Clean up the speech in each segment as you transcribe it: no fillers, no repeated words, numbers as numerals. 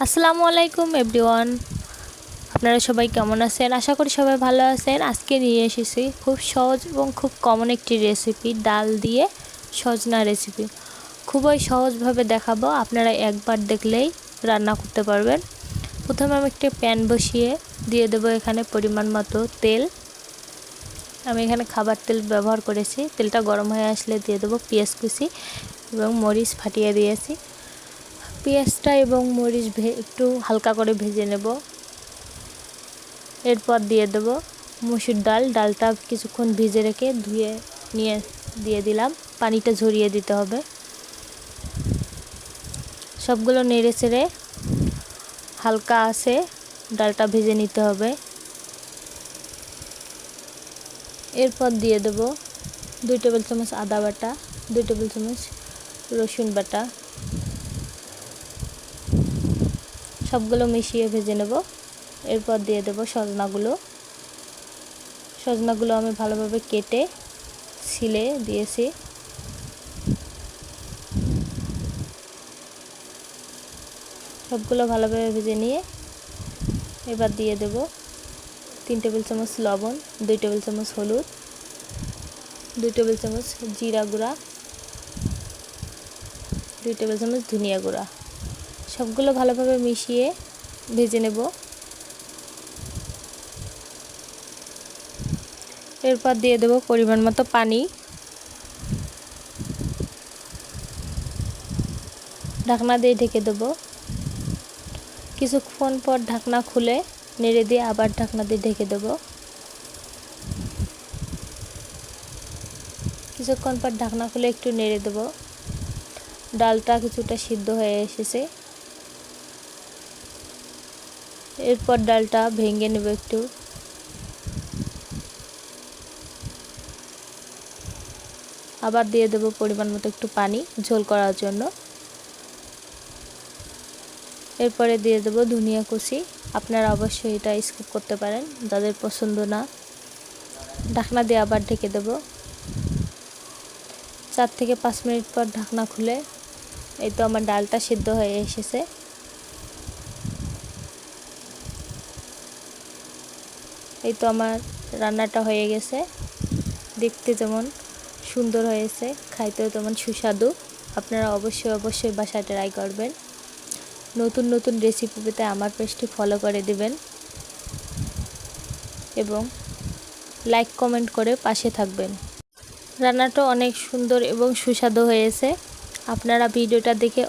আসসালামু আলাইকুম এভরিওয়ান, আপনারা সবাই কেমন আছেন? আশা করি সবাই ভালো আছেন। আজকে নিয়ে এসেছি খুব সহজ এবং খুব কমন একটি রেসিপি, ডাল দিয়ে সজনা রেসিপি। খুবই সহজভাবে দেখাবো, আপনারা একবার দেখলেই রান্না করতে পারবেন। প্রথমে আমি একটি প্যান বসিয়ে দিয়ে দেবো এখানে পরিমাণ মতো তেল। আমি এখানে খাবার তেল ব্যবহার করেছি। তেলটা গরম হয়ে আসলে দিয়ে দেবো পেঁয়াজ কুচি এবং মরিচ ফাটিয়ে দিয়েছি। পেঁয়াজটা এবং মরিচ একটু হালকা করে ভেজে নেব। এরপর দিয়ে দেব মসুর ডালটা কিছুক্ষণ ভিজে রেখে ধুয়ে নিয়ে দিয়ে দিলাম। পানিটা ঝরিয়ে দিতে হবে। সবগুলো নেড়ে চেড়ে হালকা আছে ডালটা ভেজে নিতে হবে। এরপর দিয়ে দেব 2 টেবিল চামচ আদা বাটা, 2 টেবিল চামচ রসুন বাটা। সবগুলো মিশিয়ে ভেজে নেব। এরপর দিয়ে দেব সজনাগুলো আমি ভালোভাবে কেটে ছিলে দিয়েছি। সবগুলো ভালোভাবে ভেজে নিয়ে এবার দিয়ে দেব 3 টেবিল চামচ লবণ, 2 টেবিল চামচ হলুদ, 2 টেবিল চামচ জিরা গুঁড়া, 2 টেবিল চামচ ধনিয়া গুঁড়া। সবগুলো ভালোভাবে মিশিয়ে ভেজে নেব। এরপর দিয়ে দেব পরিমাণ মতো পানি। ঢাকনা দিয়ে ঢেকে দেব। কিছুক্ষণ পর ঢাকনা খুলে নেড়ে দিয়ে আবার ঢাকনা দিয়ে ঢেকে দেব। কিছুক্ষণ পর ঢাকনা খুলে একটু নেড়ে দেব। ডালটা কিছুটা সিদ্ধ হয়ে এসেছে। এরপর ডালটা ভেঙে নেব একটু। আবার দিয়ে দেব পরিমাণ মতো একটু পানি ঝোল করার জন্য। এরপরে দিয়ে দেব ধনিয়া কুচি। আপনারা অবশ্যই এটা স্কিপ করতে পারেন যাদের পছন্দ না। ঢাকনা দিয়ে আবার ঢেকে দেব। 4 থেকে 5 মিনিট পর ঢাকনা খুলে এই তো আমার ডালটা সিদ্ধ হয়ে এসেছে। এই তো আমার রান্নাটা হয়ে গেছে। দেখতে যেমন সুন্দর হয়েছে, খাইতেও তেমন সুস্বাদু। আপনারা অবশ্যই বাসায় ট্রাই করবেন। নতুন নতুন রেসিপি পেতে আমার পেজটি ফলো করে দিবেন এবং লাইক কমেন্ট করে পাশে থাকবেন। রান্নাটা অনেক সুন্দর এবং সুস্বাদু হয়েছে। আপনারা ভিডিওটা দেখে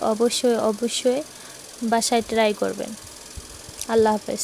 অবশ্যই বাসায় ট্রাই করবেন। আল্লাহ হাফেজ।